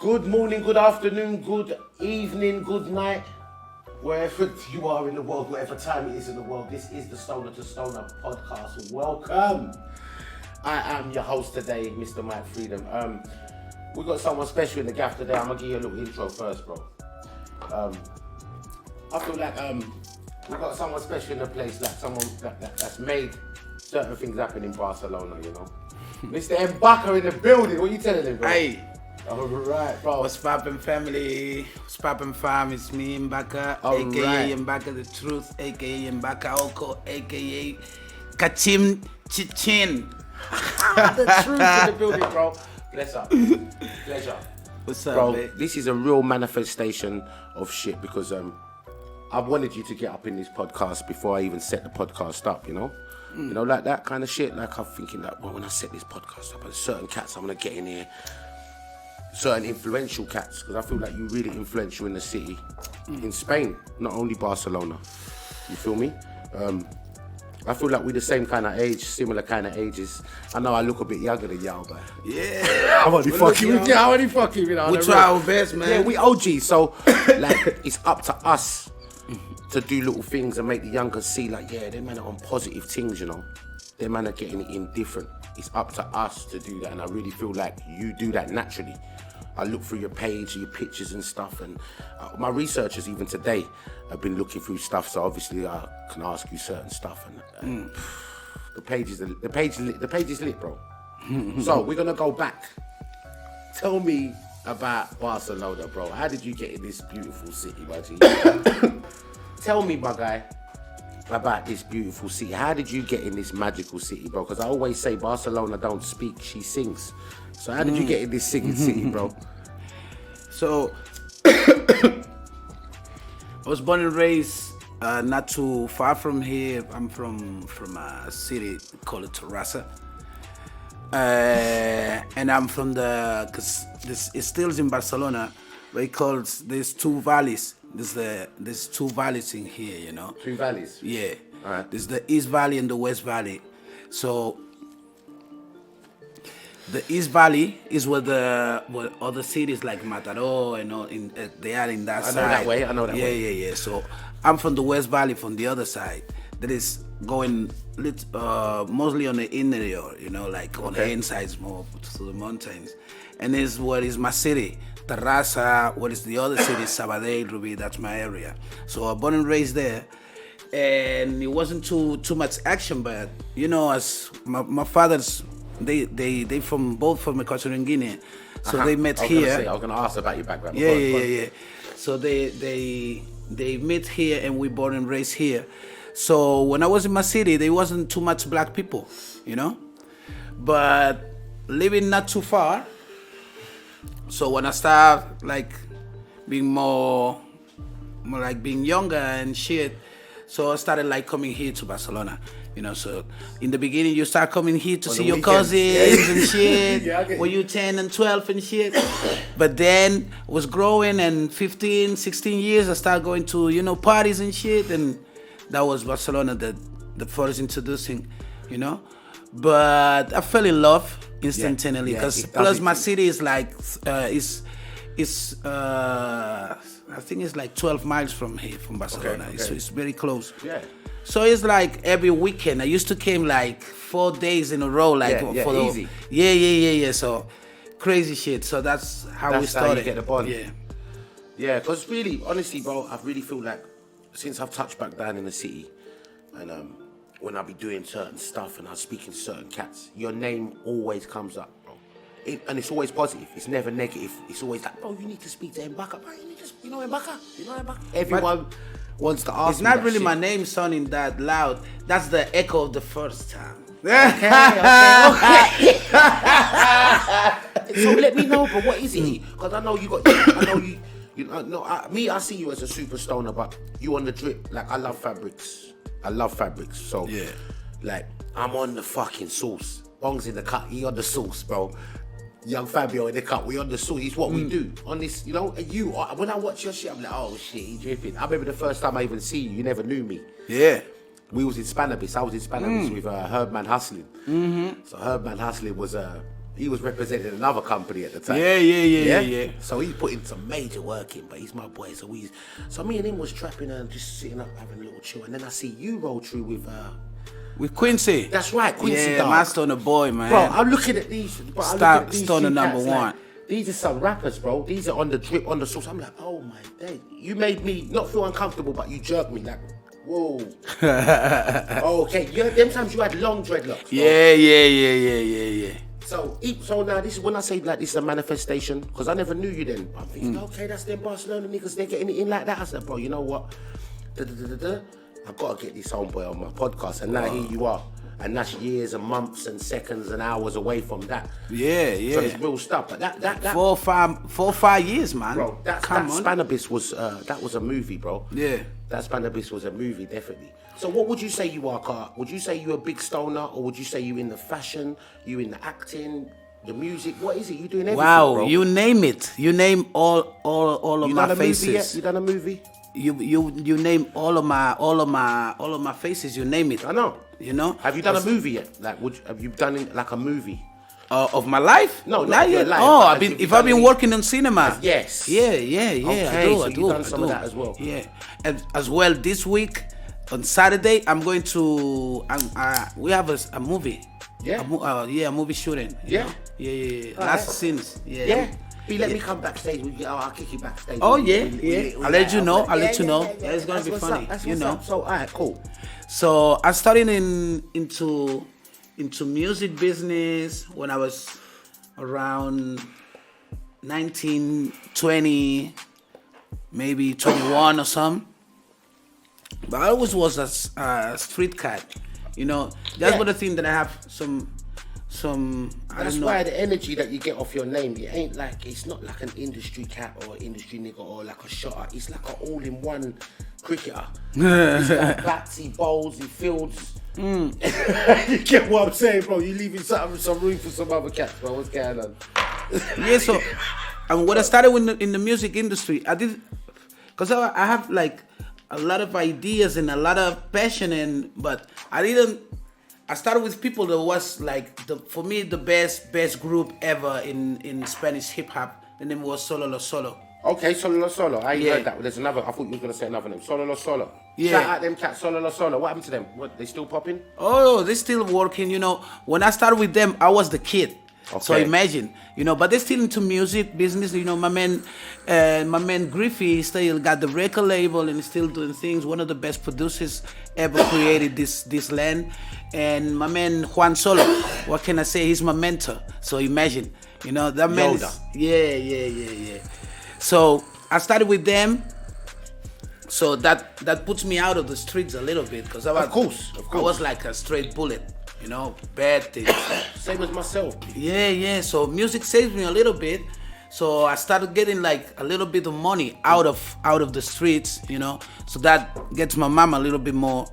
Good morning, good afternoon, good evening, good night, wherever you are in the world, whatever time it is in the world. This is the Stoner2Stoner podcast. Welcome. I am your host today, Mr. Mike Freedom. We got someone special in the gaff today. I'm gonna give you a little intro first, bro. I feel like we got someone special in the place, like someone that's made certain things happen in Barcelona, you know. Mr. MBaka in the building. What are you telling him, bro? Hey. Alright, bro. What's poppin', family? What's poppin', fam? It's me, MBaka, aka MBaka the Truth, aka MBaka Oko, aka Kachim Chichin. The truth in the building, bro. Bless up. Pleasure. What's up, Bro, mate? this is a real manifestation of shit because I wanted you to get up in this podcast before I even set the podcast up, you know? You know, like that kind of shit. Like I'm thinking that, well, when I set this podcast up, there's certain cats I'm gonna get in here, certain influential cats, because I feel like you're really influential in the city, in Spain, not only Barcelona. You feel me? I feel like we're the same kind of age, similar kind of ages. I know I look a bit younger than y'all, but Yeah. I'm only fucking with you. I'm only fucking, you know. We try our best, man. Yeah, we OG, so like it's up to us to do little things and make the younger see like, yeah, them man are on positive things, you know. Them man are getting it in different. It's up to us to do that, and I really feel like you do that naturally. I look through your page, your pictures and stuff, and my researchers even today have been looking through stuff, so obviously I can ask you certain stuff, and the page is lit, bro. So we're gonna go back. Tell me about Barcelona, bro. How did you get in this beautiful city, my G? Tell me, my guy, about this beautiful city. How did you get in this magical city, bro? Because I always say Barcelona don't speak, she sings. So how did you get in this singing city, bro? So, I was born and raised not too far from here. I'm from a city called Terrassa. And I'm from because it still in Barcelona, but it calls, there's two valleys. There's two valleys in here, you know. Two valleys? Yeah. All right. There's the East Valley and the West Valley. So the East Valley is where other cities like Mataró and all they are in that side. I know that way. Yeah. So I'm from the West Valley, from the other side. That is going mostly on the interior, you know, like on the insides more to the mountains. And this is what is my city. Terrassa, what is the other city? Sabadell, Ruby, that's my area. So I born and raised there. And it wasn't too much action, but you know, as my father's, they both from Equatorial Guinea, so they met here. I was gonna ask about your background. Yeah. So they met here, and we born and raised here. So when I was in my city, there wasn't too much black people, you know, but living not too far. So when I started like being more like being younger and shit, so I started like coming here to Barcelona, you know. So in the beginning, you start coming here to see your cousins and shit. When you're 10 and 12 and shit. But then I was growing, and 15, 16 years, I started going to, you know, parties and shit. And that was Barcelona, the first introducing, you know. But I fell in love instantaneously, because plus my city is like I think it's like 12 miles from here, from Barcelona. Okay. So it's very close. Yeah. So it's like every weekend. I used to came like 4 days in a row, like for the easy. Yeah. So crazy shit. So that's how we started. How you get the bond. Yeah. Because really, honestly, bro, I really feel like since I've touched back down in the city, and when I be doing certain stuff and I'm speaking to certain cats, your name always comes up, bro. And it's always positive. It's never negative. It's always like, bro, you need to speak to MBaka. Bro, you know MBaka. Everyone wants to ask. It's not me really shit. my name sounding that loud. That's the echo of the first time. Okay. So let me know, but what is it? Because I know I see you as a super stoner, but you on the drip. Like, I love fabrics. So yeah, like, I'm on the fucking sauce. Bong's in the cut, he on the sauce, bro. Young Fabio in the cut, we on the sauce. It's what we do on this, you know. And you, when I watch your shit, I'm like, oh shit, he dripping. I remember the first time I even see you, you never knew me. Yeah. We was in Spanabis. I was in Spanabis with Herbman Hustling. So Herbman Hustling was he was representing another company at the time. Yeah. So he's putting some major work in, but he's my boy. So me and him was trapping and just sitting up having a little chill. And then I see you roll through with Quincy. That's right, Quincy. Yeah, my Stoner boy, man. Bro, I'm looking at these. Stoner number one. These are some rappers, bro. These are on the drip, on the sauce. I'm like, oh my day. You made me not feel uncomfortable, but you jerked me like, whoa. Oh, okay. Them times you had long dreadlocks. Bro. Yeah. So now this is when I say like this is a manifestation, because I never knew you then. I'm thinking, okay, that's them Barcelona niggas, they're getting it in like that. I said, bro, you know what? I've got to get this homeboy on my podcast, and now here you are. And that's years and months and seconds and hours away from that. Yeah. So it's real stuff. But that 4 or 5 years, man. Bro, that Spanabis was that was a movie, bro. Yeah. That Spanabis was a movie, definitely. So what would you say you are, Carl? Would you say you're a big stoner, or would you say you in the fashion, you in the acting, the music? What is it? You doing everything, wow, bro? you name it. You name all of my faces. Movie yet? You done a movie? You name all of my faces. You name it. I know. You know. Have you done a movie yet? Like, have you done like a movie? Of my life? No, not your life. Oh, I've been working on cinema. Yes. Yeah. Okay, I do. You've done some of that as well. Yeah, and as well this week on Saturday I'm going to. We have a movie. Yeah. A movie shooting. Yeah. Yeah. Last scenes. Yeah. Let me come backstage. I'll kick you backstage. Oh yeah. I'll let you know. Yeah, it's gonna be funny. You know. So alright, cool. So I started into music business when I was around 19, 20, maybe 21 or something. But I always was a street cat. You know, that's one of the things that I have some. That's why the energy that you get off your name, it's not like an industry cat or industry nigga or like a shotter. It's like an all-in-one cricketer. He's got bats, he bowls, he fields. You get what I'm saying, bro? You leaving some room for some other cats, bro. What's going on? Yeah, so and when I started in the music industry, I did, because I have like a lot of ideas and a lot of passion, but I started with people that was like for me the best group ever in Spanish hip hop. The name was Stoner2Stoner. Okay, Stoner2Stoner. I heard that. There's another. I thought you were gonna say another name. Stoner2Stoner. Yeah. Shout out them cats. Stoner2Stoner. What happened to them? What, they still popping? Oh, they still working. You know, when I started with them, I was the kid. Okay. So imagine, you know, but they're still into music business. You know, my man Griffey still got the record label and still doing things. One of the best producers ever created this land. And my man Juan Solo, what can I say? He's my mentor. So imagine, you know, that man is, yeah. So I started with them. So that puts me out of the streets a little bit, because of course. I was like a straight bullet. You know, bad things. Same as myself. Yeah. So music saved me a little bit. So I started getting like a little bit of money out of the streets, you know. So that gets my mom a little bit more,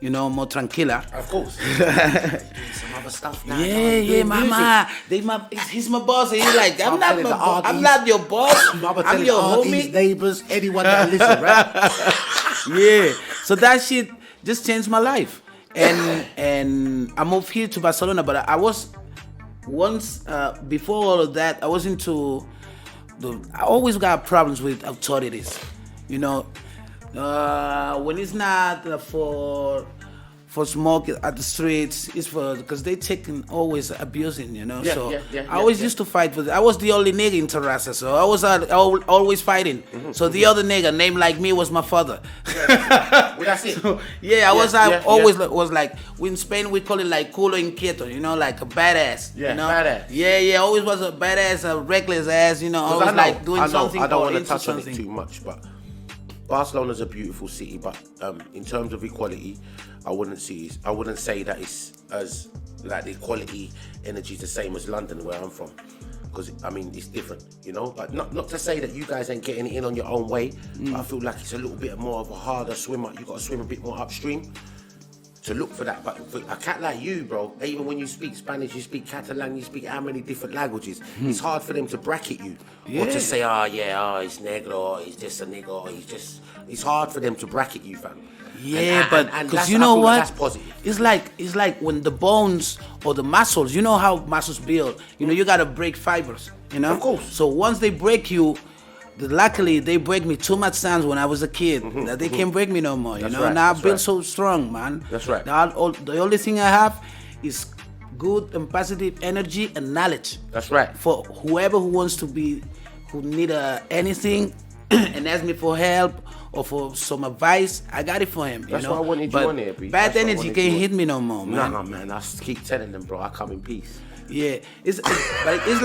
you know, more tranquila. Of course. Some other stuff now. Yeah, mama. He's my boss. And he's like, I'm not your boss. I'm your homie. Neighbors, anyone that listen, right? Yeah. So that shit just changed my life. And I moved here to Barcelona, but I was once before all of that, I was into I always got problems with authorities, you know. When it's not for smoke at the streets, it's because they taking always abusing, you know. I always used to fight for that. I was the only nigga in Terraza, so I was always fighting. Mm-hmm. So the other nigga named like me was my father. Well, that's it. So, I always was like, in Spain we call it like culo inquieto, you know, like a badass. Yeah, you know? badass. Yeah, always was a badass, a reckless ass, you know. Always like doing something. I don't want to touch on it too much, but Barcelona's a beautiful city, but in terms of equality, I wouldn't say that it's as like the equality energy is the same as London, where I'm from, because I mean it's different, you know. But not to say that you guys ain't getting it in on your own way, but I feel like it's a little bit more of a harder swimmer. You got to swim a bit more upstream to look for that. But for a cat like you, bro, even when you speak Spanish, you speak Catalan, you speak how many different languages, it's hard for them to bracket you or to say, he's negro, or he's just a nigga, or it's hard for them to bracket you, fam. Yeah, but because you know what? That's positive. it's like when the bones or the muscles, you know how muscles build. You know, you gotta break fibers. You know, Of course. So once they break you, luckily they break me too much times when I was a kid that they can't break me no more. You That's know, right, now I that's built right. so strong, man. That's right. Now, the only thing I have is good and positive energy and knowledge. That's right. For whoever who wants to be, who need anything and ask me for help or for some advice, I got it for him. That's you know? why I wanted you But on here, B. bad That's why I energy wanted can't you on. hit me no more, man. Nah, man, I keep telling them, bro, I come in peace. Yeah, but it's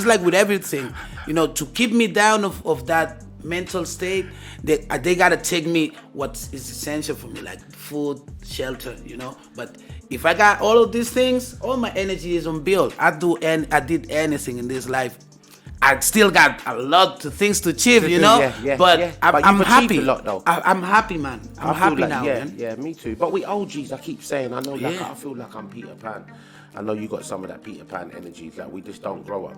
like with everything, you know. To keep me down of that mental state, they gotta take me what is essential for me, like food, shelter, you know. But if I got all of these things, all my energy is on build. I did anything in this life. I still got a lot of things to achieve, you know. But I'm you've happy. achieved a lot, though. I'm happy, man. I'm I feel happy like, now, man. Yeah, me too. But we OGs, I keep saying, I know, like, Yeah. I feel like I'm Peter Pan. I know you got some of that Peter Pan energy, like we just don't grow up.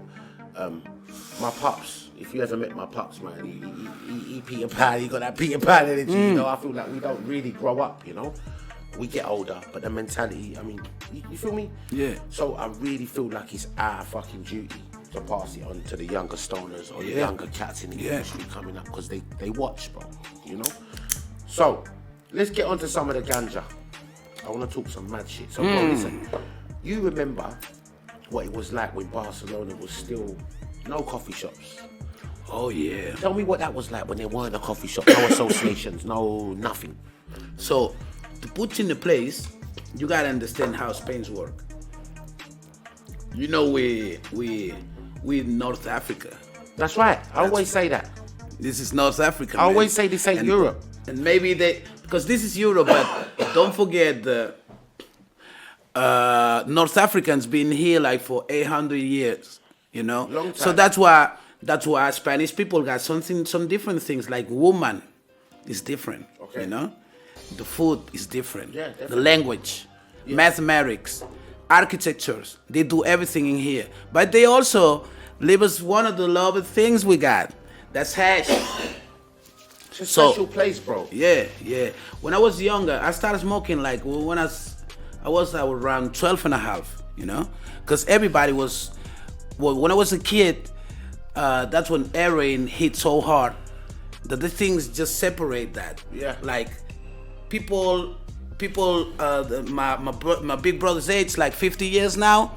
My pops, if you ever met my pops, man, he Peter Pan, he got that Peter Pan energy, you know. I feel like we don't really grow up, you know. We get older, but the mentality, I mean, you feel me? Yeah. So I really feel like it's our fucking duty to pass it on to the younger stoners or the Yeah. younger cats in the Yeah. industry coming up, because they watch, bro, you know. So let's get on to some of the ganja. I want to talk some mad shit. So bro, listen, you remember what it was like when Barcelona was still no coffee shops? Oh yeah. Tell me what that was like when there weren't a coffee shop, no associations, no nothing. So, to put you in the place, you gotta understand how Spain's work. You know, we in North Africa. That's right. I always say that. This is North Africa. I always man. say this ain't And- Europe. And maybe because this is Europe, but don't forget the North Africans been here like for 800 years. You know, Long time. so that's why Spanish people got some different things, like woman is different. Okay. You know, the food is different. Yeah, the definitely. language, mathematics, architectures, they do everything in here. But they also leave us one of the loved things we got. That's hash. It's a So- special place, bro. Yeah. When I was younger, I started smoking like when I was around 12 and a half, you know? Because everybody was, when I was a kid, that's when heroin hit so hard that the things just separate that. Yeah. Like people, my big brother's age, like 50 years now,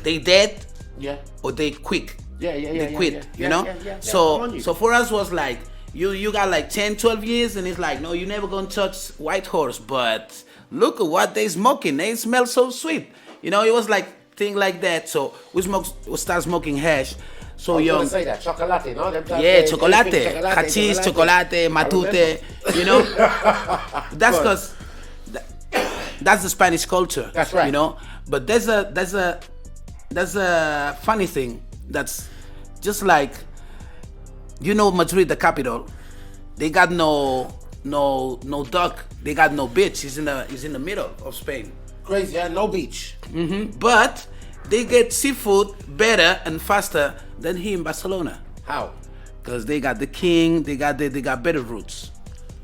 they dead Yeah. or they quit. Yeah, They quit, yeah. you Yeah, know? yeah, yeah. I'm So on you. so for us was like, you got like 10, 12 years and it's like, no, you never gonna touch White Horse, but look at what they smoking. They smell so sweet. You know, it was like thing like that. So we start smoking hash. So I was young. gonna say that chocolate, no? Them type Yeah, of- chocolate, anything hachís, chocolate, matute, you know. That's Go on. because that's the Spanish culture. That's right. You know, but there's a funny thing that's just like, you know, Madrid, the capital. They got no dock. They got no beach. It's in the middle of Spain. Crazy, yeah, no beach. But they get seafood better and faster than here in Barcelona. How? Because they got the king, they got better routes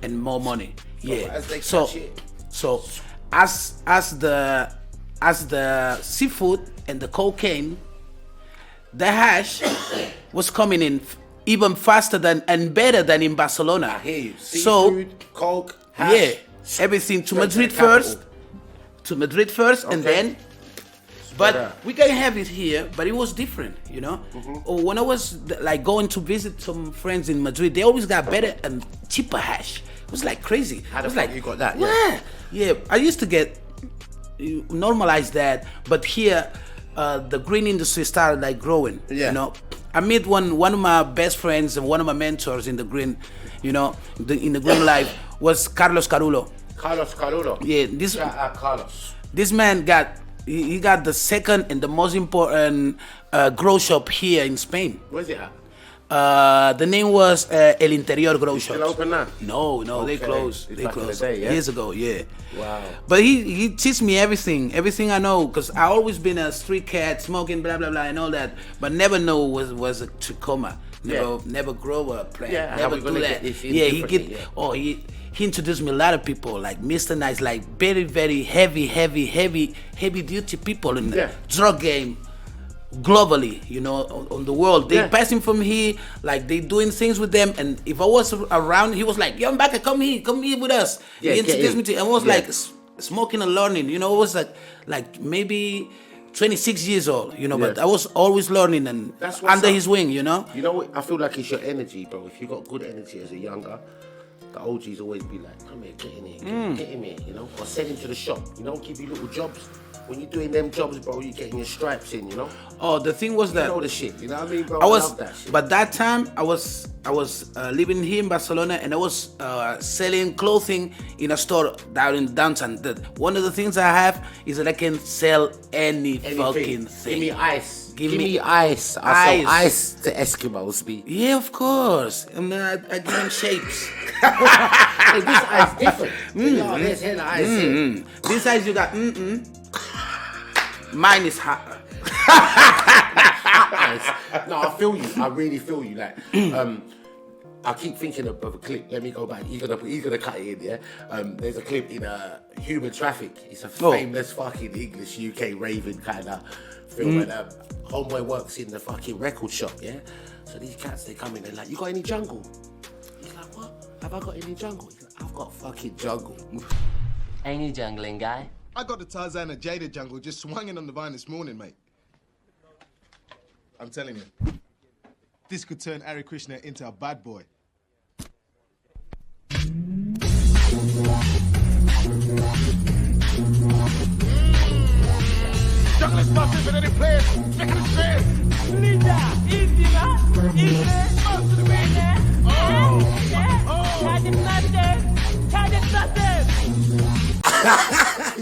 and more money. Yeah. as they So catch it. so as the seafood and the cocaine, the hash was coming in even faster than and better than in Barcelona. I hear you. So Seafood, coke, hash. yeah, everything to Straight to Madrid the capital. first. To Madrid first, and Okay. then. But better. we can have it here, but it was different, you know. Mm-hmm. Or when I was like going to visit some friends in Madrid, they always got better and cheaper hash. It was like crazy. How I the was fuck like, you got that? Yeah. I used to get normalize that, but here the green industry started like growing. Yeah. You know, I met one of my best friends and one of my mentors in the green, you know, in the green life was Carlos Carulo. Carlos Carulo. Yeah, this Shout out Carlos. this man got he got the second and the most important grow shop here in Spain. Where's it at? The name was El Interior Grow Shop. Still open now? No, they Okay. closed. It's They back in the closed day, yeah? years ago. Yeah. Wow. But he teach me everything I know, because I always been a street cat, smoking blah blah blah and all that, but never know was a trachoma. Never grow a plant. Yeah, how never we do gonna that. get this in Yeah, he differently, get yeah. he introduced me a lot of people, like Mr. Nice, like very, very heavy duty people in the drug game globally, you know, on the world. They passing from here, like they doing things with them. And if I was around, he was like, "Yo, MBaka, come here with us." He introduced me to, and I was like smoking and learning, you know. It was like maybe 26 years old, you know, but I was always learning and under his wing, you know. You know what? I feel like it's your energy, bro. If you got good energy as a younger, the OGs always be like, "Come here, get in here, get him here," you know, or send him to the shop, you know, give you little jobs. When you're doing them jobs, bro, you're getting your stripes in, you know. Oh, the thing was that you know the shit, you know what I mean, bro. I love that shit. But that time I was living here in Barcelona, and I was selling clothing in a store down in downtown. One of the things I have is that I can sell anything. Fucking thing. Give me ice. Give me ice. I sell ice to Eskimos, be. Yeah, of course. And then I give them shapes. Hey, this ice different. No, there's hella ice here. This ice you got. Mine is hot. No, I feel you. I really feel you. Like, I keep thinking of a clip. Let me go back. He's gonna cut it in, yeah. There's a clip in Human Traffic. It's a famous fucking English UK raving kind of film, and homeboy works in the fucking record shop, yeah. So these cats, they come in, they're like, "You got any jungle?" He's like, "What? Have I got any jungle?" He's like, "I've got fucking jungle." Ain't you jungling guy? I got the Tarzan and Jada jungle just swinging on the vine this morning, mate. I'm telling you, this could turn Hare Krishna into a bad boy. Jungle is massive in any place, making it straight. Linda, easy, man. Easy. Up to the way there. Target massive. Target massive.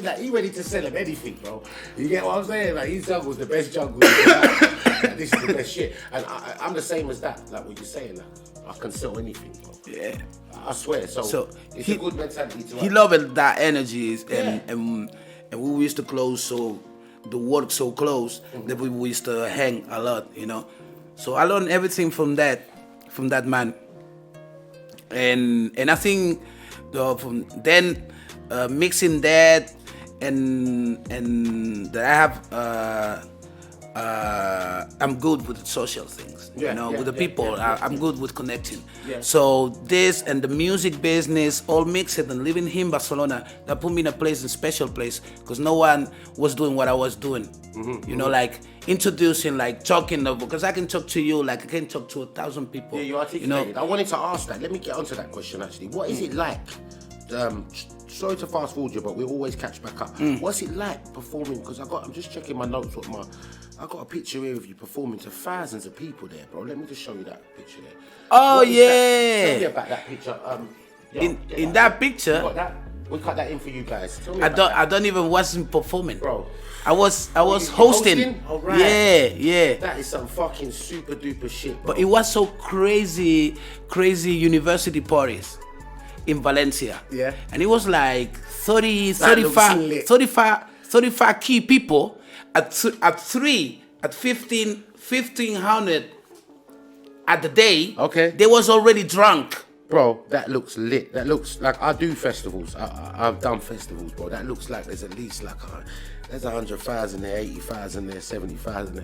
Like, he ready to sell him anything, bro. You get what I'm saying? Like, his jungle's the best jungle. This is the best shit. And I'm the same as that. Like what you're saying, like, I can sell anything, bro. Yeah. I swear. So it's a good mentality to have. He loved that energy, and we used to close the work so close that we used to hang a lot, you know. So I learned everything from that man. And I think from then mixing that and that I have I'm good with social things, with the people. I'm good with connecting. Yeah. So this and the music business all mixed and living here in Barcelona, that put me in a special place, because no one was doing what I was doing. You know, like introducing, like talking, because I can talk to you like I can talk to 1,000 people. Yeah, you articulated. You know? I wanted to ask that. Let me get onto that question actually. What is it like? Sorry to fast forward you, but we always catch back up. What's it like performing? Because I'm just checking my notes. I got a picture here of you performing to thousands of people there, bro. Let me just show you that picture there. Oh, yeah. Tell me about that picture. In that picture, you got that? We cut that in for you guys. Tell me I don't even wasn't performing, bro. I was hosting. All right. Yeah. That is some fucking super duper shit, bro. But it was so crazy university parties in Valencia. Yeah. And it was like 35 key people at 1500 at the day. Okay. They was already drunk. Bro, that looks lit. That looks like I do festivals. I've done festivals, bro. That looks like there's at least like there's 100,000 there, 80,000 there, 70,000 there.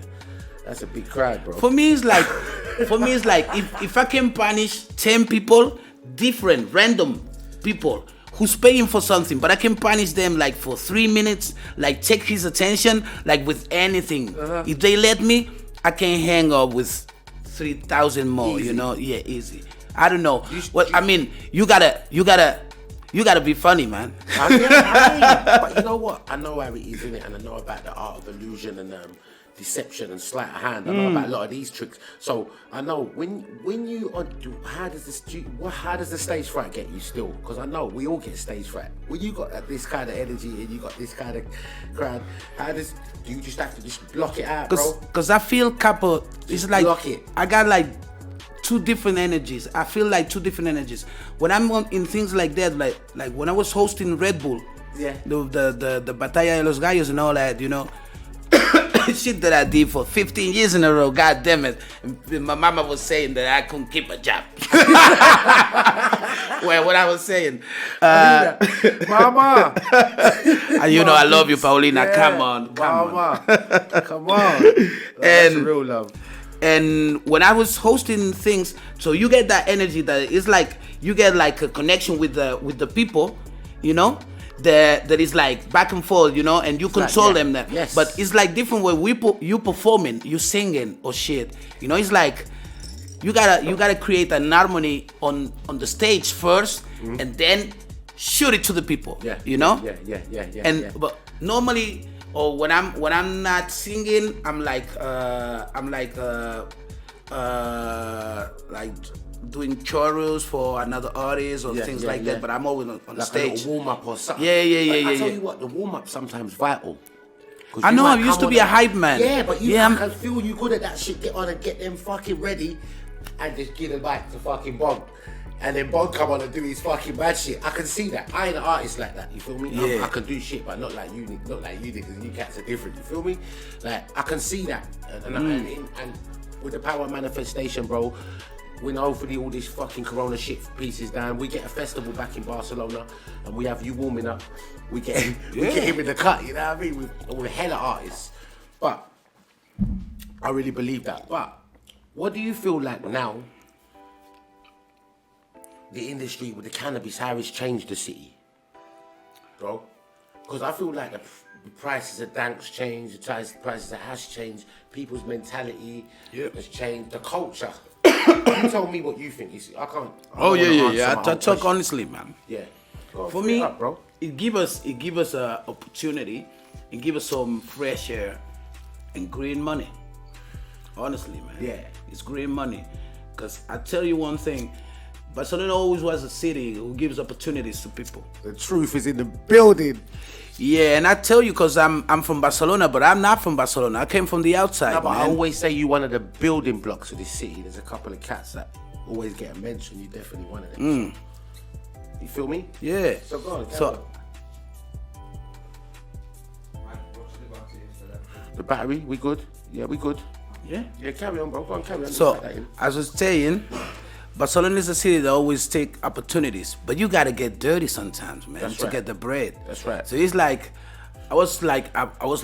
That's a big crowd, bro. For me, it's like if I can punish 10 people, different, random people who's paying for something, but I can punish them like for 3 minutes, like take his attention, like with anything. If they let me, I can hang up with 3,000 more. Easy. You know, yeah, easy. I don't know. You gotta be funny, man. But you know what? I know how it is, innit? And I know about the art of illusion and deception and sleight of hand. I know about a lot of these tricks. So I know when you how does the stage fright get you still? Because I know we all get stage fright. When you got this kind of energy and you got this kind of crowd, do you just have to just block it out, bro? Because I feel it's like block it. I got like two different energies. I feel like two different energies. When I'm in things like that, like when I was hosting Red Bull, the Batalla de los Gallos and all that, you know, shit that I did for 15 years in a row. God damn it! And my mama was saying that I couldn't keep a job. Well, what I was saying, Mama. and you know I love you, Paulina. Yeah, Come on. Come on. That's real love. And when I was hosting things, so you get that energy that it's like you get like a connection with the people, you know, that is like back and forth, you know, and you control them. That, yes. But it's like different when you performing, you singing or shit, you know. It's like you gotta create an harmony on the stage first, and then shoot it to the people. Yeah. You know. Yeah. And but normally, or when I'm not singing, I'm like doing chorus for another artist or things like that. But I'm always on the Like stage. a little warm up or something. Yeah. I tell you what, the warm up sometimes vital. I know. I used to be a hype man. Yeah, but you Yeah, I can feel you good at that shit. Get on and get them fucking ready, and just give them back to fucking Bond. And then Bond come on and do his fucking bad shit. I can see that. I ain't an artist like that. You feel me? Yeah. I can do shit, but not like you. Not like you did, because you cats are different. You feel me? Like I can see that, and with the power of manifestation, bro. When hopefully all this fucking Corona shit pieces down, we get a festival back in Barcelona, and we have you warming up. We get him in the cut. You know what I mean? We're hella artists, but I really believe that. But what do you feel like now? The industry with the cannabis, how it's changed the city, bro? Because I feel like the prices of danks changed, the prices of hash changed, people's mentality has changed, the culture. You tell me what you think. I can't. I talk honestly, man. Yeah. For me, up, bro. it give us an opportunity, and give us some fresh air and green money. Honestly, man. Yeah. It's green money. Because I tell you one thing, Barcelona always was a city who gives opportunities to people. The truth is in the building. Yeah, and I tell you, because I'm from Barcelona, but I'm not from Barcelona. I came from the outside. No, but I man. always say you one of the building blocks of this city. There's a couple of cats that always get a mention. You're definitely one of them. You feel me? Yeah. So go on. So The battery, we good? Yeah, we good. yeah. Yeah, carry on, bro. Go on, carry on. So Just like that in. as I was saying, Barcelona is a city that always take opportunities, but you gotta get dirty sometimes, man, That's to right. get the bread. That's right. So it's like I was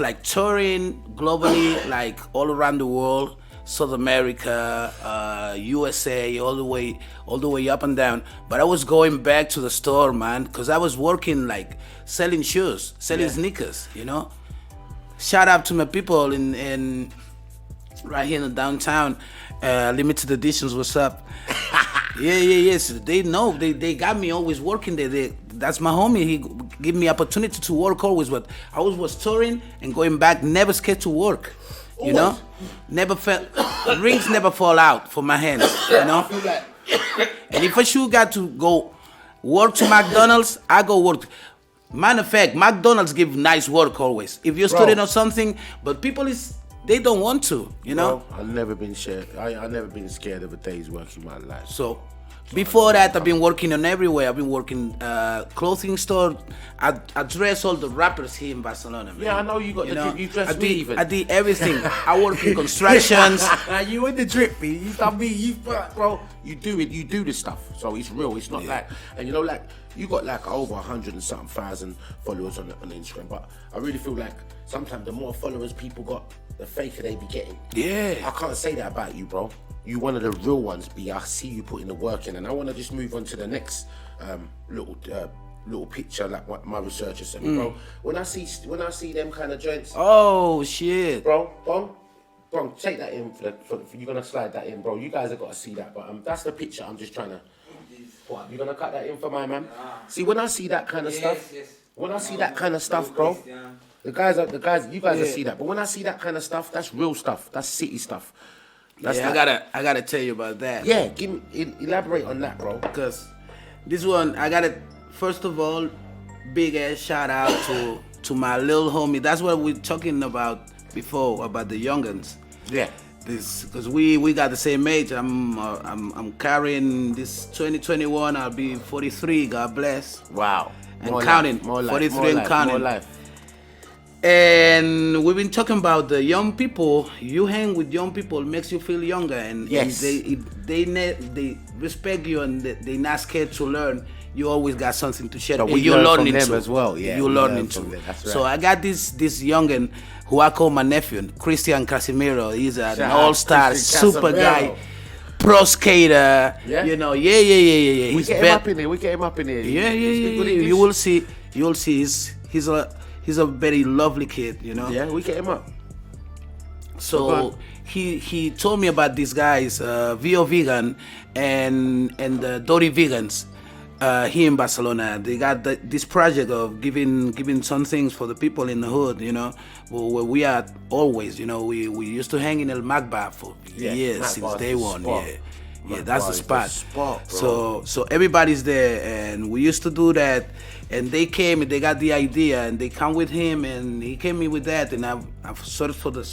like touring globally, like all around the world, South America, USA, all the way up and down. But I was going back to the store, man, because I was working like selling shoes, selling sneakers, you know. Shout out to my people in right here in the downtown. Limited editions, what's up? Yes. They know they got me always working there. That's my homie. He give me opportunity to work always. But I was touring and going back, never scared to work. You know, never felt rings never fall out for my hands. You know, and if a shoe got to go work to McDonald's, I go work. Matter of fact, McDonald's give nice work always. If you're studying on something, but people they don't want to, you know. Bro, I've never been scared. I never been scared of a day's work in my life. So before that, I've been working on everywhere. I've been working clothing store. I dress all the rappers here in Barcelona, man. Yeah, I know you got the drip. You dress me even. I did everything. I work in constructions. You in the drip, me. You done me. Bro. You do it. You do this stuff. So it's real. It's not like, and you know, like you got like over 100 and something thousand followers on Instagram. But I really feel like sometimes the more followers people got, the faker they be getting. Yeah. I can't say that about you, bro. You one of the real ones, B. I see you putting the work in, and I want to just move on to the next little picture, like what my researcher sent me, bro. When I see them kind of joints, Oh shit. bro, take that in for you're gonna slide that in, bro. You guys have got to see that, but that's the picture. I'm just trying to. What? You gonna cut that in for my man? See, when I see that kind of stuff, when I see that kind of stuff, bro. You guys will see that. But when I see that kind of stuff, that's real stuff. That's city stuff. That's I gotta tell you about that. Yeah, elaborate on that, bro. Because this one, I gotta first of all, big ass shout out to my little homie. That's what we're talking about before, about the youngins. Yeah. This because we got the same age. I'm carrying this 2021. I'll be 43. God bless. Wow. And counting. More life, 43 more and life, counting. More life. And we've been talking about the young people. You hang with young people, it makes you feel younger, and, Yes. they respect you, and they not scared to learn. You always got something to share. But and we you're learn from learning them too. as well, yeah, You're we learning learn too. from them, that's right. So I got this youngin who I call my nephew, Christian Casimiro. He's an Shout out all-star, Christian super Casimiro. guy, pro skater. Yeah? You know, yeah. We He's get him up in here. We get him up in here. yeah. Speak good English? You will see. He's a very lovely kid. You know. Yeah, we get him up. So he told me about these guys, VO Vegan and the Dory Vegans here in Barcelona. They got this project of giving some things for the people in the hood, you know, where we are always, you know, we used to hang in El Magba for years Magba's since day the one. spot. Yeah, that's the Magba is spot. the spot, bro. So everybody's there, and we used to do that. And they came and they got the idea, and they come with him, and he came in with that, and I've searched for the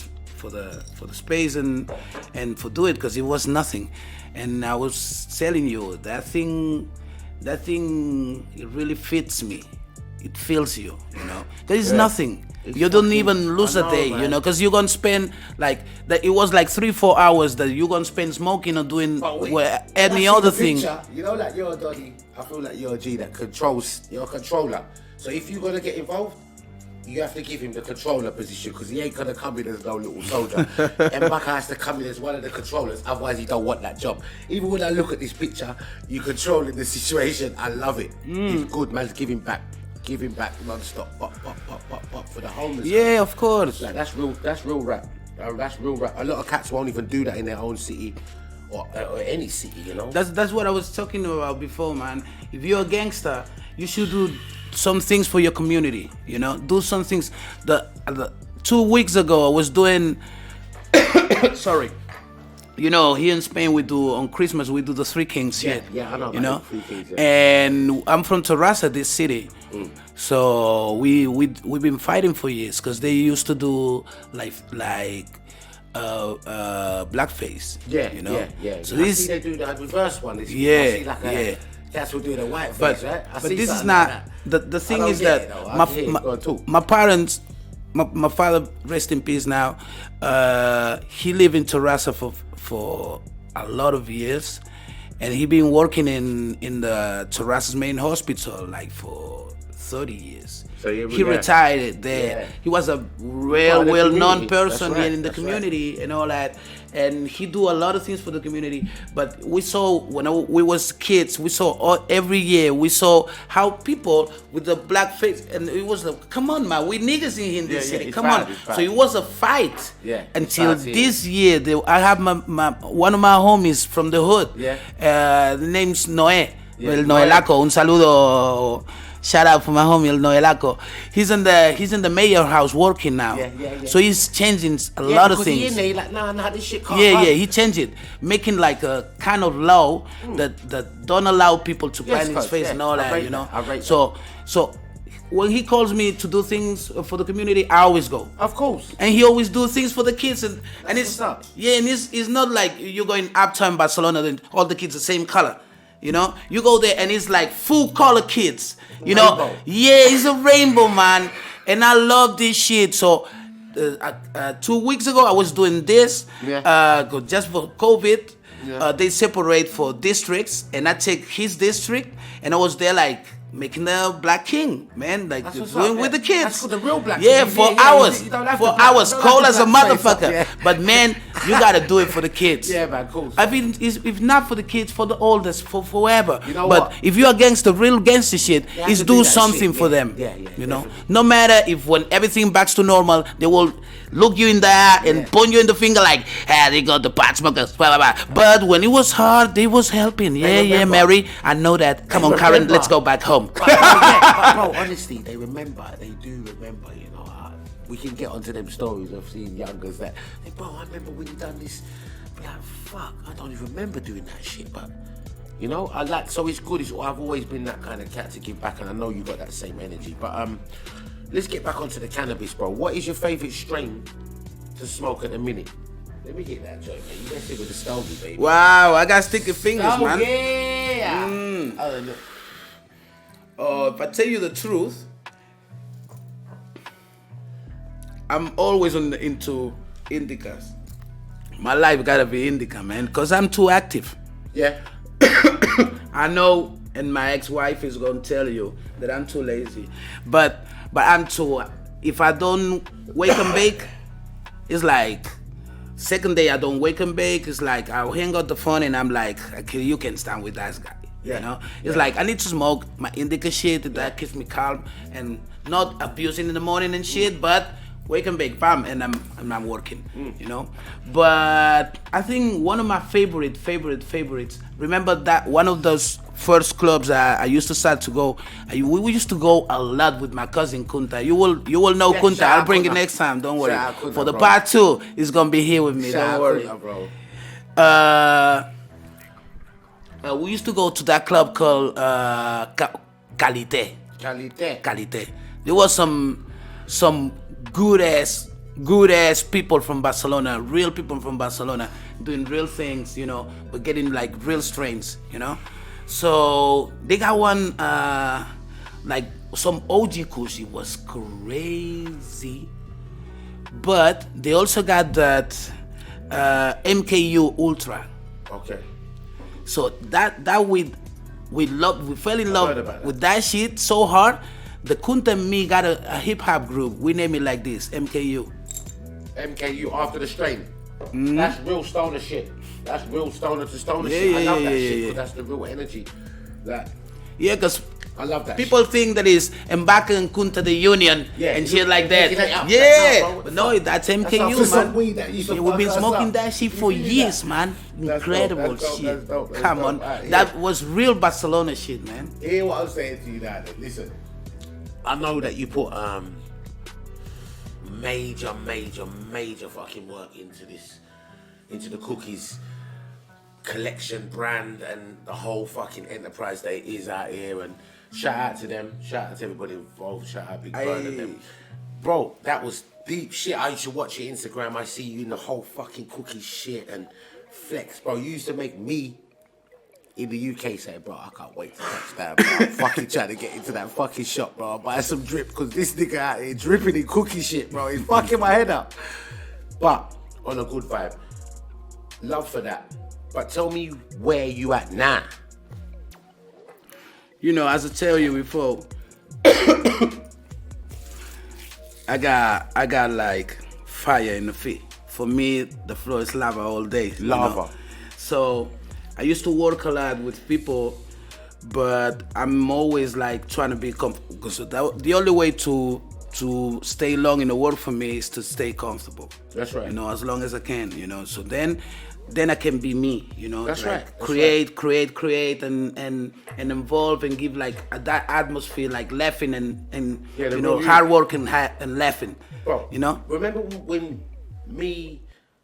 space and for do it, because it was nothing. And I was telling you that thing it really fits me. It fills you, you know, because it's nothing. You don't even lose a day, you know, because you're gonna spend it was like 3-4 hours that you're gonna spend smoking or doing any other thing. You know, like you're a doggy. I feel like you're a G that controls. You're a controller. So if you're gonna get involved, you have to give him the controller position, because he ain't gonna come in as no little soldier. MBaka has to come in as one of the controllers, otherwise he don't want that job. Even when I look at this picture, you controlling the situation. I love it. It's good, man. Give him back non-stop. Pop for the homeless. Yeah, of course. Like, that's real rap. That's real rap. A lot of cats won't even do that in their own city or any city, you know. That's what I was talking about before, man. If you're a gangster, you should do some things for your community, you know. Do some things. The 2 weeks ago, I was doing. Sorry. You know, here in Spain, we do on Christmas we do the Three Kings shit. Yeah, I know. You know, the Three Kings, yeah. And I'm from Terrassa, this city. So we've been fighting for years, because they used to do like blackface. Yeah, you know. Yeah. So I this, see they do the reverse one. I Yeah, see like yeah. Cats will do the white but face, right? I but see this is something not like the thing don't is get that it, though. I get it. Go on, talk. my parents, my father, rest in peace now, he lived in Terrassa for a lot of years, and he been working in the Terrassa's main hospital like for 30 years. So he retired there. Yeah. He was a Part real of the well-known community. person That's right, here in the that's right. community and all that, and he do a lot of things for the community. But we saw when we was kids, we saw every year we saw how people with the black face, and it was like, come on, man, we niggas in this Yeah, city, it's come bad, on. it's bad. So it was a fight. Yeah, Until it's bad, this year, I have my one of my homies from the hood. Yeah. The name's Noé. Yeah, El Noé. Noelaco. Un saludo. Shout out for my homie El Noelaco. He's in the mayor house working now. Yeah. So he's changing a lot of He things. in there, he like, nah, this shit can't Yeah, run. he changed it, making like a kind of law that don't allow people to Yes, blind his coach, face yeah. and all I that, rate you know. that, I rate So when he calls me to do things for the community, I always go. Of course. And he always do things for the kids, and what's it's up. yeah, and it's not like you're going uptown Barcelona and all the kids the same color. You know, you go there and it's like full color kids. You know, Rainbow. yeah, it's a rainbow, man, and I love this shit. So 2 weeks ago, I was doing this. Just for COVID, they separate for districts, and I take his district, and I was there like making the Black King, man, like That's what's doing up, with yeah. the kids. That's called the real Black Yeah, King. for Yeah, hours, you don't have for to black- hours, you don't cold have as a to black face up, motherfucker. yeah. But man, you gotta do it for the kids. Yeah, man, cool. I mean, if not for the kids, for the oldest, for forever. You know but what? if you're against the real gangster shit, have is to do do that something shit, for yeah. them. Yeah, You know, definitely. no matter if when everything backs to normal, they will look you in the eye and point you in the finger like, they got the pot smokers, blah, blah, blah. But when it was hard, they was helping. Yeah, remember. Mary, I know that. Come on, Karen, remember. let's go back home. But bro, honestly, they remember. They do remember, you know. We can get onto them stories of seeing youngers that, bro, I remember when you done this. Be like, fuck, I don't even remember doing that shit, but, you know, so it's good. I've always been that kind of cat to give back, and I know you got that same energy. But let's get back onto the cannabis, bro. What is your favourite strain to smoke at the minute? Let me get that joint, man. You better stick with the Stogie, baby. Wow, I got sticky fingers, man. Yeah. If I tell you the truth, I'm always into indicas. My life gotta be indica, man, because I'm too active. Yeah. I know, and my ex-wife is gonna tell you that I'm too lazy, but I'm too. If I don't wake and bake, it's like second day I don't wake and bake. It's like I'll hang out the phone and I'm like, okay, you can stand with that guy. Yeah. You know, it's like I need to smoke my indica shit that keeps me calm and not abusing in the morning and shit, but wake and bake, bam, and I'm working, you know. But I think one of my favorites. Remember that one of those first clubs I used to start to go. We used to go a lot with my cousin Kunta. You will know Kunta. shout I'll out bring it Kunta. next time. Don't worry. Shout out Kunta, For the bro. part 2, it's gonna be here with me. Shout Don't worry. out, bro. We used to go to that club called Calité. Calite. There was some good ass people from Barcelona, real people from Barcelona, doing real things, you know, but getting like real strains, you know. So they got one like some OG Kushi was crazy, but they also got that MKU Ultra. Okay. So that we fell in heard love about that. with that shit so hard. The Kunta and me got a hip hop group. We name it like this, MKU. MKU after the strain. That's real stoner shit. That's real Stoner2Stoner Yeah, shit. I yeah, love yeah, that yeah, shit yeah. because that's the real energy. That Yeah, because I love that. people think that is MBaka and Kunta the union Yeah, and shit like that. making it up. Yeah, That's not, bro. but no, that's That's MKU, not for some man. weed that used to Yeah, we've been fuck us smoking up. that shit You for feel me? years, man. That's dope, Incredible that's dope, shit. that's dope, that's Come dope. on, Alright, yeah. that was real Barcelona shit, man. Hear what I'm saying to you now. Then. Listen, I know that you put major fucking work into this, into the cookies collection brand and the whole fucking enterprise that it is out here. And shout out to them. Shout out to everybody involved. Shout out Big Bird and them. Bro, that was deep shit. I used to watch your Instagram. I see you in the whole fucking cookie shit and flex, bro. You used to make me in the UK say, bro, I can't wait to touch that, bro. I'm fucking trying to get into that fucking shop, bro. I'll buy some drip, because this nigga out here dripping in cookie shit, bro. He's fucking my head up. But on a good vibe. Love for that. But tell me where you at now. You know, as I tell you before, I got like fire in the feet. For me, the floor is lava all day. you Lava. know? So I used to work a lot with people, but I'm always like trying to be comfortable. Because the only way to stay long in the work for me is to stay comfortable. That's right. You know, as long as I can. You know, so then I can be me. You know, That's like right. create, and involve and give like that atmosphere, like laughing and Yeah, the you know, real you. hard work and laughing. Bro, You know. remember when me,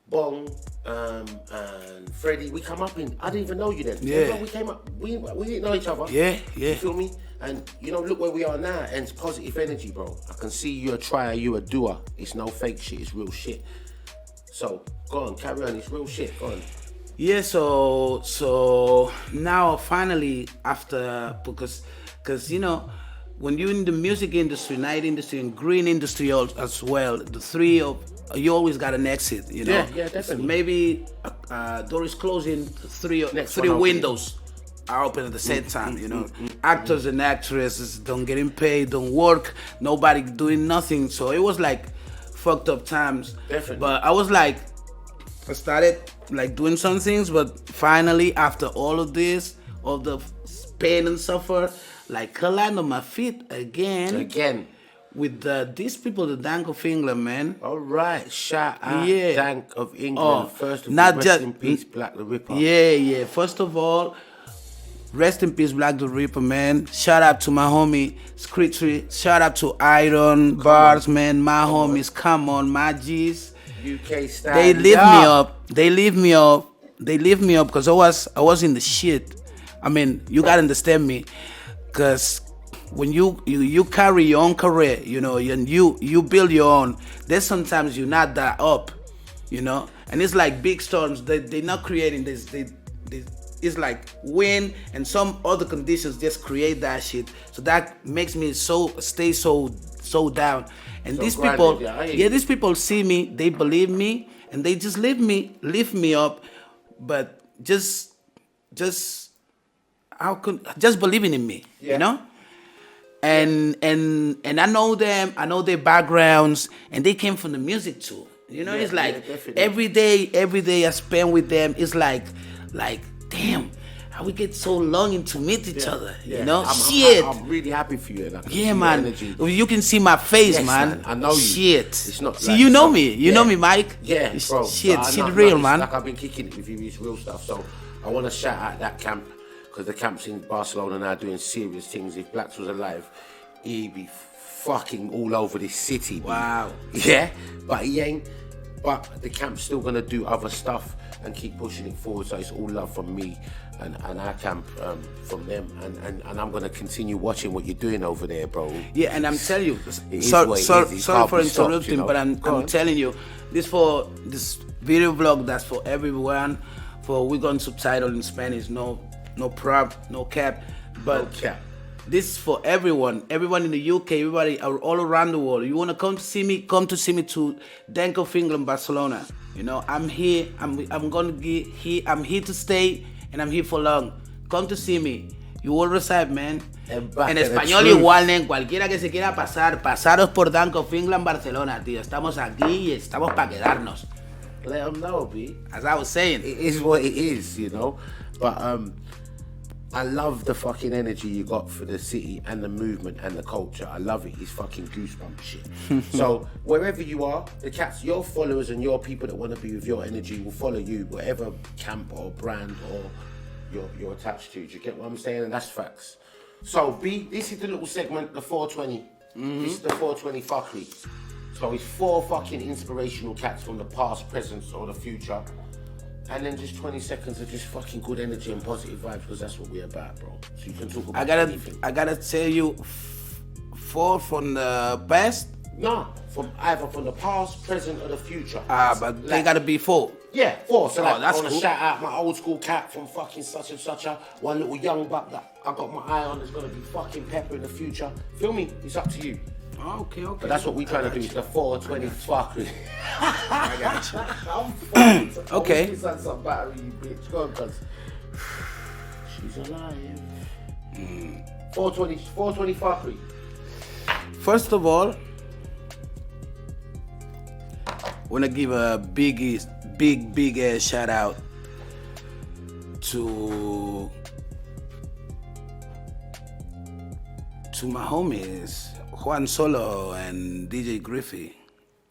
Bong, and Freddie, we come up in, I didn't even know you then. Yeah. Remember we came up, we didn't know each other. Yeah, yeah. You feel me? And you know, look where we are now, and it's positive energy, bro. I can see you're a trier, you're a doer. It's no fake shit, it's real shit. So, go on, carry on, it's real shit, go on. Yeah, so now finally after, because you know, when you're in the music industry, night industry, and green industry as well, the three of you always got an exit, you know. Yeah, definitely. So maybe door is closing, three Next one opening. windows are open at the same time, you know. Actors and actresses don't getting paid, don't work, nobody doing nothing. So it was like fucked up times. Definitely. But I was like, I started like doing some things, but finally after all of this, all the pain and suffer, like I land on my feet again. With these people, the Dank of England, man. All right, shout out Yeah. Dank of England. Oh, First of all, not rest just- in peace, Black the Ripper. Yeah. First of all, rest in peace, Black the Ripper, man. Shout out to my homie Screechy. Shout out to Iron Bars, man. My homies, come on, my G's. UK style. They lift me up. They lift me up because I was in the shit. I mean, you gotta understand me, because when you carry your own career, you know, and you build your own, there's sometimes you're not that up, you know, and it's like big storms. They're not creating this. It's like wind and some other conditions just create that shit. So that makes me stay so so down. And So these grounded, people, yeah, I hear you. these people see me, they believe me, and they just lift me up. But just just believing in me, Yeah. you know. And I know them. I know their backgrounds, and they came from the music too. You know, Yeah, it's like yeah, definitely. every day I spend with them. It's like damn, how we get so longing to meet each other. Yeah. You know, I'm shit. I'm really happy for you. And I can see Yeah, your man. energy. You can see my face, Yes, man. I know you. Shit. It's not See, like you know some- me. You yeah. know me, Mike. Yeah, It's bro. Shit, Nah, shit nah, real, it's man. Like I've been kicking it with you, it's real stuff. So I want to shout out that camp because the camp's in Barcelona now doing serious things. If Blacks was alive, he'd be fucking all over this city. B. Wow. Yeah, but he ain't. But the camp's still gonna do other stuff and keep pushing it forward. So it's all love from me and our camp from them. And I'm gonna continue watching what you're doing over there, bro. Yeah, and I'm telling you, It is what it is. It sorry can't for be stopped, interrupting, you know. but I'm Go on. telling you, this video vlog that's for everyone. We're going subtitle in Spanish, no prop, no cap, but No cap. this is for everyone in the UK, everybody all around the world. You wanna come to see me to Danko Finland, Barcelona. You know, I'm here. I'm gonna get here. I'm here to stay, and I'm here for long. Come to see me. You will receive, man. MBaka, En the español truth. igual, nen. Cualquiera que se quiera pasaros por Danko Finland, Barcelona, tío. Estamos aquí y estamos para quedarnos. Let them know, B. As I was saying. It is what it is, you know. But I love the fucking energy you got for the city and the movement and the culture. I love it. It's fucking goosebump shit. So wherever you are, the cats, your followers and your people that want to be with your energy will follow you, whatever camp or brand or you're attached to. Do you get what I'm saying? And that's facts. So B, this is the little segment, the 420. This is the 420 fuckery. So it's 4 fucking inspirational cats from the past, present, or the future. And then just 20 seconds of just fucking good energy and positive vibes, because that's what we're about, bro. So you can talk about anything. I gotta tell you, 4 from the past. No, from either from the past, present, or the future. But they gotta be 4. Yeah, 4. So like, that's I want to cool. shout out my old school cat from fucking such and such a one little young buck that I got my eye on that's gonna be fucking pepper in the future. Feel me? It's up to you. Okay. But that's what we're trying to do. It's the 420 fuckery. I got you. I'm fucking. Okay. I wish you had some battery, you bitch. Go on, cuz. She's alive. 420 fuckery. First of all, wanna give a big ass shout out to my homies Juan Solo and DJ Griffey.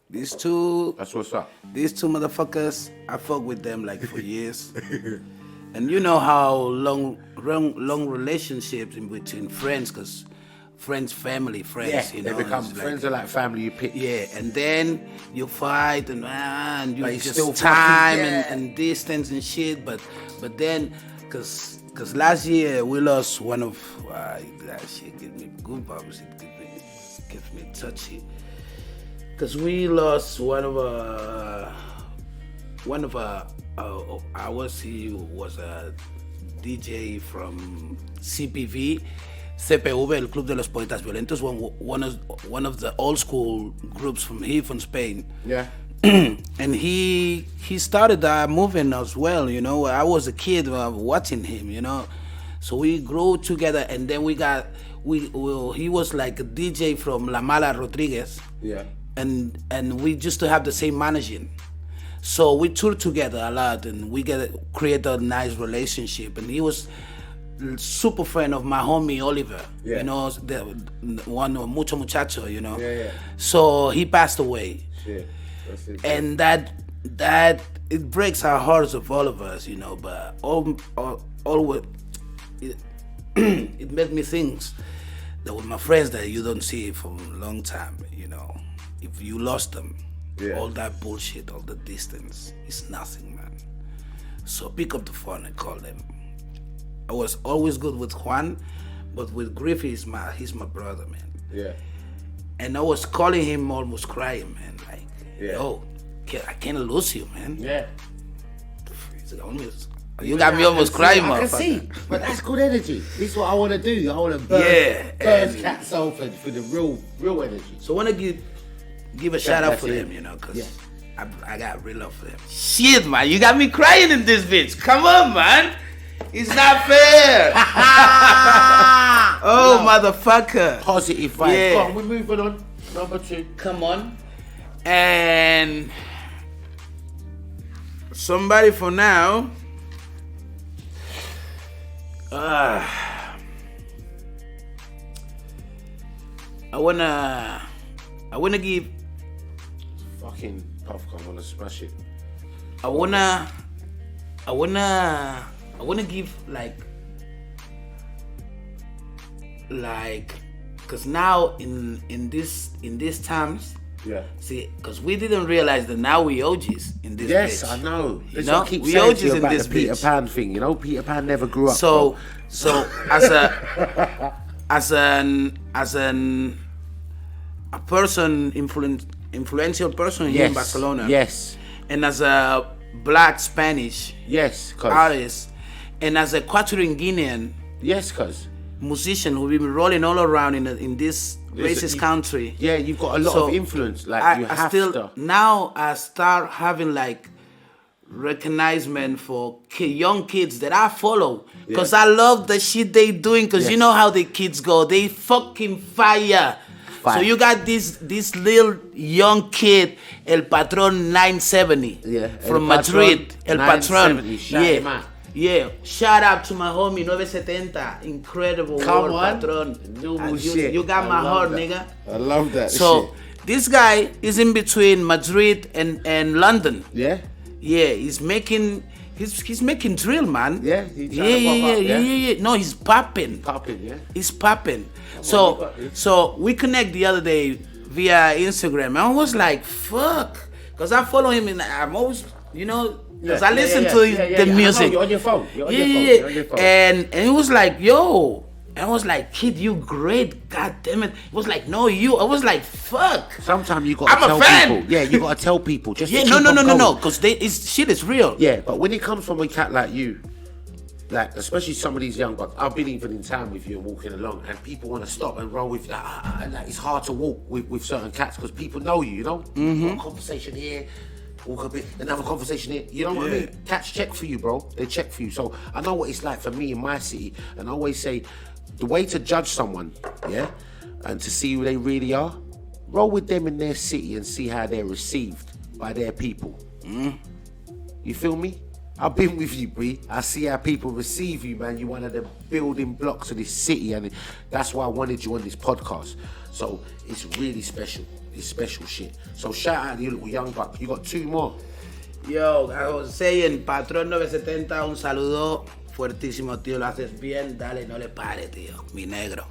These two That's what's up. motherfuckers, I fuck with them like for years. And you know how long relationships in between friends, cause friends, family, friends, Yeah, you they know. become it's friends are like family you pick. yeah, and then you fight and you But you just still time fucking- yeah. and distance and shit. But then, cause last year we lost one of that shit gives me goosebumps. It gets me touchy. Cause we lost one of he was a DJ from CPV. CPV, El Club de los Poetas Violentos, one of the old school groups from here, from Spain. Yeah. And he started that movement as well, you know. I was a kid watching him, you know. So we grew together, and then he was like a DJ from La Mala Rodriguez. Yeah. And we used to have the same managing. So we toured together a lot, and we create a nice relationship. And he was super fan of my homie Oliver, Yeah. you know, the one mucho muchacho, you know. Yeah. So he passed away, Shit. That's it. and that it breaks our hearts of all of us, you know. But always it made me think that with my friends that you don't see for a long time, you know, if you lost them, Yeah. all that bullshit, all the distance, it's nothing, man. So pick up the phone and call them. I was always good with Juan, but with Griffey, he's my brother, man. Yeah. And I was calling him, almost crying, man. Like, Yeah. yo, I can't lose you, man. Yeah. He's the only You got me almost crying, I can motherfucker. see, but that's good energy. This is what I want to do. I want to burn, Yeah, and- Cat Soul for the real energy. So I want to give a shout out that's for it. them, you know, because Yeah. I got real love for them. Shit, man, you got me crying in this bitch. Come on, man. It's not fair. Oh, motherfucker. Positive vibes. Yeah. Go on, we're moving on. Number 2. Come on. And somebody for now. I wanna give. Fucking Puffcom, I want to smash it. I wanna give cause now in these times, Yeah. see, cause we didn't realize that now we OGs in this. Yes, bitch. I know. You That's know, what I keep we saying OGs to you in about this the Peter bitch. Pan thing. You know, Peter Pan never grew up. So bro. as a person influential person here in Barcelona. Yes. And as a black Spanish Yes, cuz. artist, and as a Ecuadorian Guinean Yes, cuz. musician who've been rolling all around in this racist country. Yeah, you've got a lot So, of influence. Like, you I have still to. now I start having like recognition for young kids that I follow because I love the shit they doing because you Yes. know how the kids go, they fucking fire. So you got this little young kid, El Patron 970 Yeah, from El Madrid. Patron El Patron. 970, shout him out. Yeah, shout out to my homie 970, incredible Come work, on. Patron. Normal And you, shit. you got I my love heart, that. nigga. I love that So shit. this guy is in between Madrid and London. Yeah? Yeah, he's making drill, man. Yeah, he's yeah, trying to yeah, pop up, yeah, yeah? yeah. No, he's popping. Popping, yeah? He's popping. you So got this. so we connect the other day via Instagram. And I was like, fuck, because I follow him and I'm always, you know, because I listen to the I know, music. you're on your phone. You're on Yeah, your phone. yeah, You're on your phone. And it was like, yo. And I was like, kid, you great. God damn it. It was like, no, you. I was like, fuck. Sometimes you gotta I'm a tell fan. people. Yeah, you gotta tell people. Just Yeah, to no, keep no, on no, no, going. no. Because shit is real. Yeah, but when it comes from a cat like you, like especially some of these young bucks, I've been even in town with you and walking along, and people want to stop and roll with. And like, it's hard to walk with certain cats because people know you. You know, One conversation here, walk a bit, another conversation here. You know what I mean? Cats check for you, bro. They check for you. So I know what it's like for me in my city, and I always say, the way to judge someone, yeah, and to see who they really are, roll with them in their city and see how they're received by their people. You feel me? I've been with you, Bree. I see how people receive you, man. You're one of the building blocks of this city, and that's why I wanted you on this podcast. So it's really special. It's special shit. So shout out to you little young buck. You got 2 more. Yo, I was saying, Patrón 970, un saludo fuertísimo, tío. Lo haces bien. Dale, no le pare, tío. Mi negro.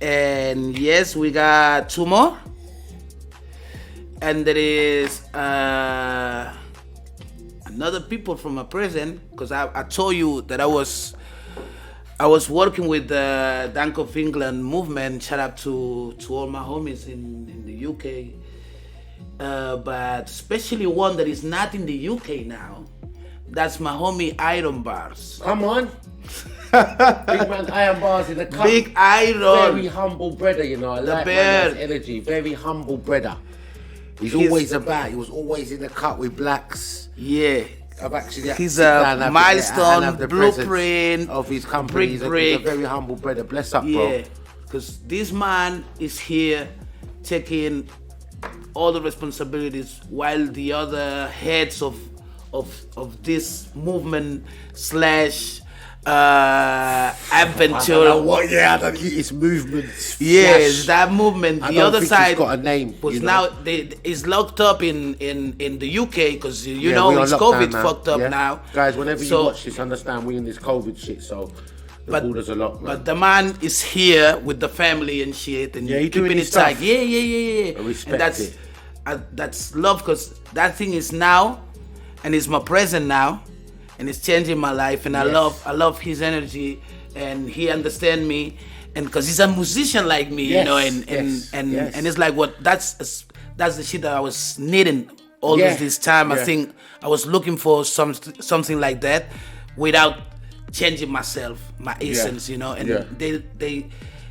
and yes, we got 2 more. And there is another people from a prison, because I told you that I was working with the Dank of England movement. Shout out to all my homies in the UK, but especially one that is not in the UK now. That's my homie Iron Bars. Come on. Big man Iron Bars in the cup. Big Iron. Very humble brother, you know. I like bear. man's energy. Very humble brother. He was always in the cut with blacks. Yeah. I've actually He's sit down a and have milestone the presence blueprint of his company. He's a very humble brother. Bless up, bro. Yeah, because this man is here taking all the responsibilities while the other heads of this movement slash adventure. It's movement. Yes, that movement. I The don't other think side it's got a name, was you know. now is locked up in the UK because you Yeah, know we on it's lockdown COVID now, fucked up yeah? now. Guys, whenever So- you watch this, understand we in this COVID shit, so the borders are locked, man. But the man is here with the family and shit, and Yeah, he doing keeping his it tight. stuff. Yeah. I respect and it. that's love, because that thing is now, and it's my present now, and it's changing my life. And I love his energy, and he understand me, and because he's a musician like me, you Yes, know, yes. and it's like what that's the shit that I was needing all Yeah, this time. I yeah. think I was looking for something like that without changing myself, my essence, you know. And Yeah. they,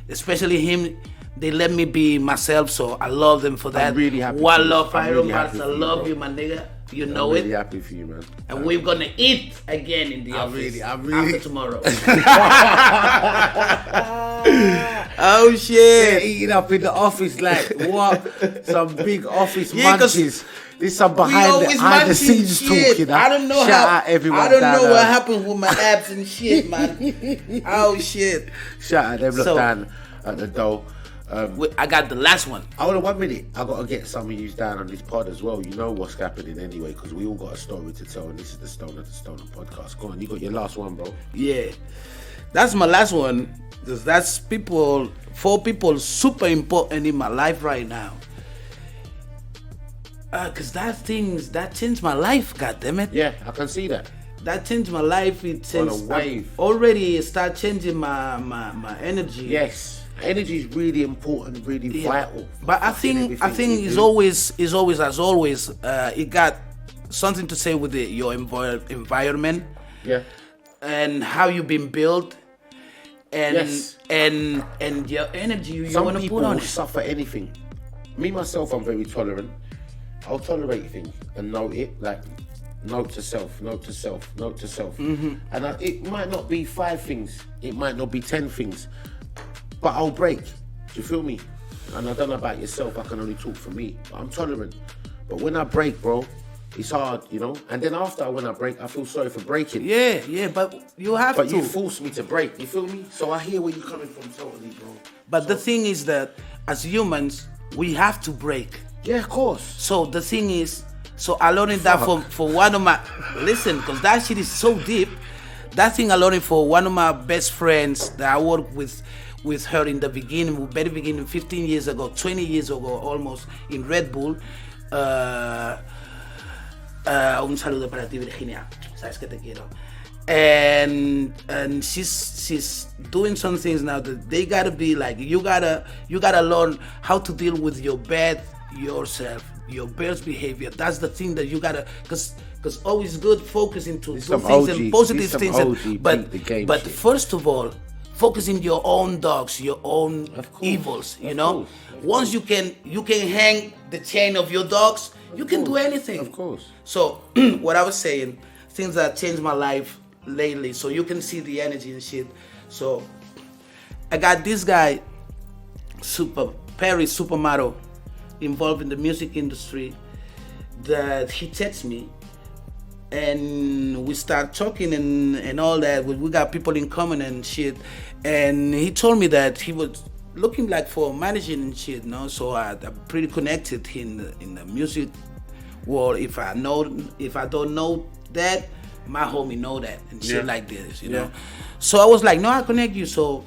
especially him, they let me be myself. So I love them for that. really happy One for you. love, I'm Iron really Bars. happy I for you, love bro. you, my nigga. You I'm know really it. happy for you, man. And we're gonna eat again in the office. really- after tomorrow. Yeah, Oh shit! eating up in the office like what? Some big office Yeah, 'cause munchies. This some We behind always the munching scenes shit. talk, you know. I don't know Shout how. out everyone I don't down know there. what happened with my abs and shit, man. Oh shit! Shout out them look So- down at the door. Wait, I got the last one. Hold on 1 minute. I gotta get some of you down on this pod as well. You know what's happening anyway, because we all got a story to tell, and this is the Stoner2Stoner podcast. Go on, you got your last one, bro. Yeah, that's my last one. 'Cause that's four people super important in my life right now. Cause that changed my life. God damn it. Yeah, I can see that. That changed my life. It On a changed. wave. Already start changing my energy. Yes, energy is really important, really Yeah. vital. But I Fucking think everything you it's do. always as always. It got something to say with your environment Yeah. and how you've been built, and Yes. and your energy you Some want to people put on will it. suffer anything. Me myself, I'm very tolerant. I'll tolerate things and note it, like note to self, note to self, note to self. Mm-hmm. And it might not be 5 things, it might not be 10 things, but I'll break. Do you feel me? And I don't know about yourself, I can only talk for me. But I'm tolerant. But when I break, bro, it's hard, you know. And then after when I break, I feel sorry for breaking. Yeah, but you have But to. you forced me to break, you feel me? So I hear where you're coming from totally, bro. But the thing is that as humans, we have to break. Yeah, of course. So the thing is, so I learned that for one of my listen, because that shit is so deep. That thing I learned for one of my best friends that I worked with her in the beginning, very beginning, 15 years ago, 20 years ago, almost in Red Bull. Un saludo para ti, Virginia. Sabes que te quiero. And she's doing some things now that they gotta be like you gotta learn how to deal with your bad yourself, your best behavior. That's the thing that you gotta because always good focusing to do some things OG and positive this some things, OG and, beat the game but shit. first of all, focusing your own dogs, your own Of course, evils. You of know, course, of once you can hang the chain of your dogs, you can do anything. Of course. So what I was saying, things that changed my life lately, so you can see the energy and shit. So I got this guy, Perry Supermodel, involved in the music industry, that he texts me and we start talking and all that. We got people in common and shit. And he told me that he was looking like for managing and shit, you know. So I'm pretty connected in the music world. If I don't know that, my homie know that and shit like this, you know. So I was like, no, I connect you. So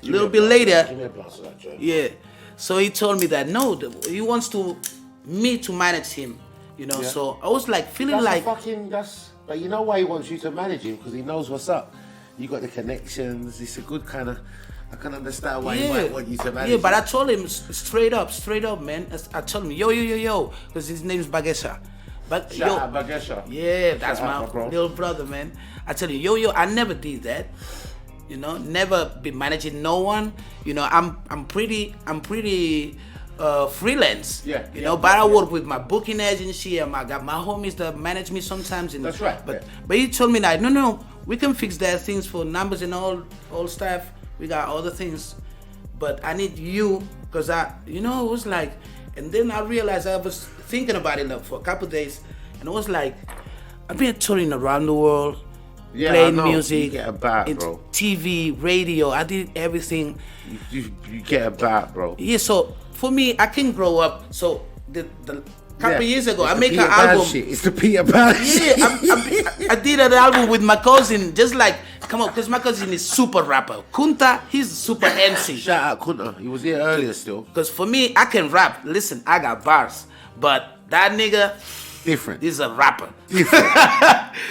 a little bit later, Give me a glass of that, Joe. yeah. So he told me that no, he wants me to manage him, you know. Yeah. So I was like feeling That's like but you know why he wants you to manage him? Because he knows what's up. You got the connections. It's a good kind of. I can understand why he might want you to manage. Yeah, but him. I told him straight up, man. I told him, yo, because his name's Bagesha. But Shout out Bagesha. yeah, that's Shout out, my bro. little brother, man. I tell you, yo, I never did that. You know, never been managing no one. You know, I'm pretty freelance. Yeah, You yeah, know, but yeah, I yeah. work with my booking agency and I got my homies that manage me sometimes. And, That's right, But yeah. but he told me that no, we can fix that things for numbers and all stuff. We got other things, but I need you because it was like, and then I realized I was thinking about it for a couple of days, and it was like, I've been touring around the world, Yeah, playing I know. music, You get about, it's bro. TV, radio. I did everything. You get about, bro. Yeah, so for me, I can grow up. So the couple years ago, It's I the make an Peter Pan album. Shit. It's the Peter Pan shit. Yeah, I did an album with my cousin, just like, come on, because my cousin is super rapper. Kunta, he's super MC. Shout out Kunta. He was here earlier still. Because for me, I can rap. Listen, I got bars. But that nigga, Different. this is a rapper.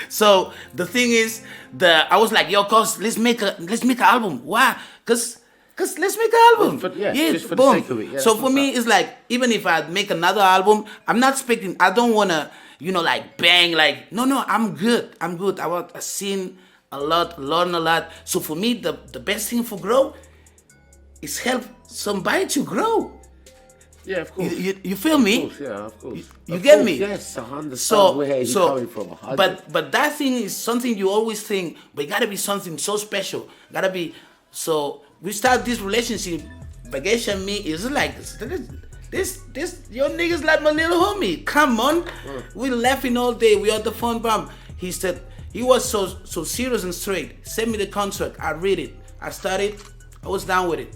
So the thing is, I was like, yo, cuz, let's make an album. Why? Because Cause let's make an album. Just for the boom. sake of it. Yeah, So that's for me, what's it's like even if I make another album, I'm not expecting. I don't wanna, like bang. Like no. I'm good. I want to sing a lot, learn a lot. So for me, the best thing for grow is help somebody to grow. Yeah, of course. You feel me? Of course, yeah, of course. You Of get course, me? Yes, I understand where he's coming from. 100. But that thing is something you always think, but it gotta be something so special. Gotta be. So we start this relationship. Baghesh and me is like this. Your niggas like my little homie. Come on, we laughing all day. We on the phone, bam. He said he was so serious and straight. Send me the contract. I read it. I started. I was down with it.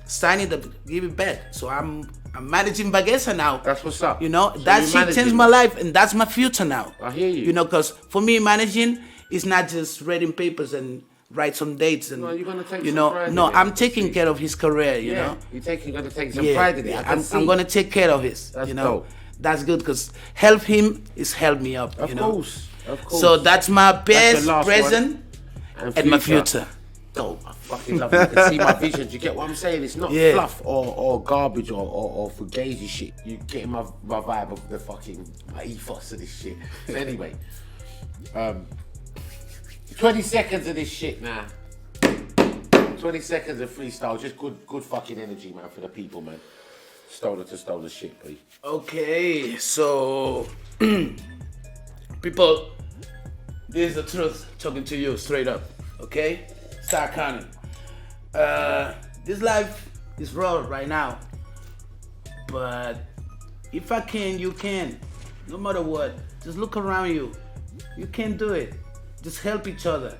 Sign it, give it back. So I'm managing Baghesh now. That's what's up. So you're that shit changed managing. my life, and that's my future now. I hear you. Because for me, managing is not just reading papers and write some dates and. No, you're gonna take some pride in No, it, I'm taking care of his career. You Yeah, know. you're gonna take some pride in it. I can see. I'm gonna take care of his. That's you know. dope. That's good because help him is help me up. Of course. So that's my That's best your last present one. and my future. Dope. I fucking love it. You can see my vision. Do you get what I'm saying? It's not Yeah. fluff or garbage or fugazi shit. You get my vibe of the fucking my ethos of this shit. So anyway, 20 seconds of this shit now. 20 seconds of freestyle. Just good fucking energy, man, for the people, man. Stoner2Stoner shit, please. Okay, so people, this is the truth talking to you straight up. Okay, start counting. This life is raw right now, but if I can, you can. No matter what, just look around you. You can do it. Just help each other.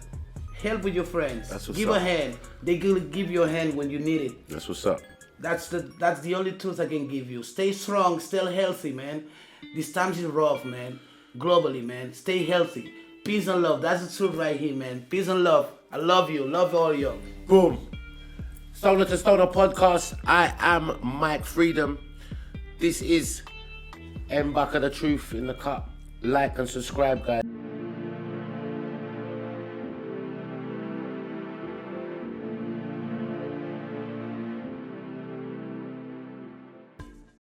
Help with your friends. That's what's give up. a hand. They will give you a hand when you need it. That's what's up. That's the only truth I can give you. Stay strong, stay healthy, man. These times is rough, man. Globally, man. Stay healthy. Peace and love. That's the truth right here, man. Peace and love. I love you. Love all you. Boom. Stoner2Stoner podcast. I am Mike Freedom. This is MBaka the Truth in the Cup. Like and subscribe, guys.